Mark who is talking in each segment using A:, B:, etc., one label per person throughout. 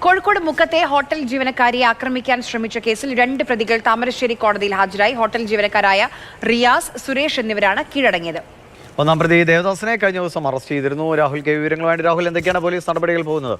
A: Kozhikode മുക്കത്തെ hotel ജീവനക്കാരിയെ ആക്രമിക്കാൻ ശ്രമിച്ച കേസിൽ 2 പ്രതികൾ താമരശ്ശേരി കോടതിയിൽ ഹാജരായി. ഹോട്ടൽ ജീവനക്കാരായ റിയാസ്, സുരേഷ് എന്നിവരാണ് കീഴടങ്ങിയത്.
B: ഒന്നാം പ്രതി ദേവദാസിനെ കഴിഞ്ഞ ദിവസം അറസ്റ്റ് ചെയ്തിരുന്നു. രാഹുൽ കെ വിവരങ്ങളുമായി. രാഹുൽ, എന്തൊക്കെയാണ് പോലീസ് നടപടികൾ പോകുന്നത്?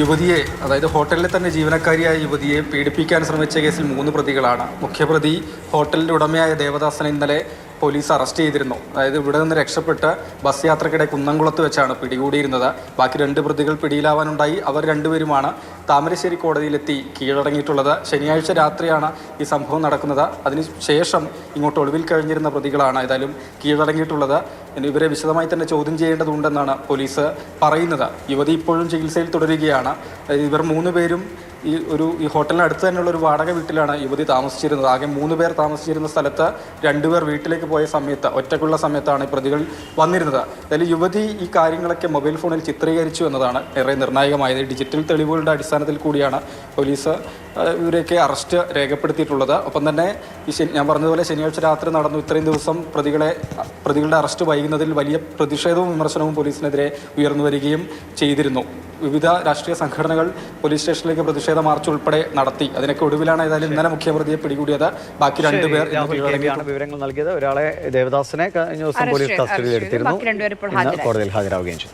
C: യുവതിയെ, അതായത് ഹോട്ടലിലെ തന്നെ ജീവനക്കാരിയായ യുവതിയെ പീഡിപ്പിക്കാൻ ശ്രമിച്ച കേസിൽ 3 പ്രതികളാണ്. മുഖ്യപ്രതി ഹോട്ടലിൻ്റെ ഉടമയായ ദേവദാസനെ ഇന്നലെ പോലീസ് അറസ്റ്റ് ചെയ്തിരുന്നു. അതായത് ഇവിടെ നിന്ന് രക്ഷപ്പെട്ട് ബസ് യാത്രക്കിടെ കുന്നംകുളത്ത് വെച്ചാണ് പിടികൂടിയിരുന്നത്. ബാക്കി 2 പ്രതികൾ പിടിയിലാവാനുണ്ടായി. അവർ രണ്ടുപേരുമാണ് താമരശ്ശേരി കോടതിയിലെത്തി കീഴടങ്ങിയിട്ടുള്ളത്. ശനിയാഴ്ച രാത്രിയാണ് ഈ സംഭവം നടക്കുന്നത്. അതിനുശേഷം ഇങ്ങോട്ട് ഒളിവിൽ കഴിഞ്ഞിരുന്ന പ്രതികളാണ് ഏതായാലും കീഴടങ്ങിയിട്ടുള്ളത്. ഇവരെ വിശദമായി തന്നെ ചോദ്യം ചെയ്യേണ്ടതുണ്ടെന്നാണ് പോലീസ് പറയുന്നത്. യുവതി ഇപ്പോഴും ചികിത്സയിൽ തുടരുകയാണ്. ഇവർ 3 പേരും ഈ ഹോട്ടലിന് അടുത്ത് തന്നെയുള്ള ഒരു വാടക വീട്ടിലാണ് യുവതി താമസിച്ചിരുന്നത്. ആകെ 3 പേർ താമസിച്ചിരുന്ന സ്ഥലത്ത് 2 പേർ വീട്ടിലേക്ക് പോയ സമയത്ത്, ഒറ്റയ്ക്കുള്ള സമയത്താണ് ഈ പ്രതികൾ വന്നിരുന്നത്. അതിൽ യുവതി ഈ കാര്യങ്ങളൊക്കെ മൊബൈൽ ഫോണിൽ ചിത്രീകരിച്ചു എന്നതാണ് ഏറെ നിർണായകമായത്. ഡിജിറ്റൽ തെളിവുകളുടെ അടിസ്ഥാനത്തിൽ കൂടിയാണ് പോലീസ് ഇവരെയൊക്കെ അറസ്റ്റ് രേഖപ്പെടുത്തിയിട്ടുള്ളത്. ഒപ്പം തന്നെ ഞാൻ പറഞ്ഞതുപോലെ ശനിയാഴ്ച രാത്രി നടന്നു. ഇത്രയും ദിവസം പ്രതികളുടെ അറസ്റ്റ് വൈകുന്നതിൽ വലിയ പ്രതിഷേധവും വിമർശനവും പോലീസിനെതിരെ ഉയർന്നു വരികയും ചെയ്തിരുന്നു. വിവിധ രാഷ്ട്രീയ സംഘടനകൾ പോലീസ് സ്റ്റേഷനിലേക്ക് പ്രതിഷേധ മാർച്ച് ഉൾപ്പെടെ നടത്തി. അതിനൊക്കെ ഒടുവിലാണ് ഏതായാലും ഇന്നലെ മുഖ്യപ്രതിയെ പിടികൂടിയത്. ബാക്കി 2 പേർ
B: വിവരങ്ങൾ നൽകിയത്. ഒരാളെ ദേവദാസിനെ കഴിഞ്ഞ ദിവസം പോലീസ് കസ്റ്റഡിയിൽ എടുത്തിരുന്നു. കോടതിയിൽ ഹാജരാവുകയും ചെയ്തു.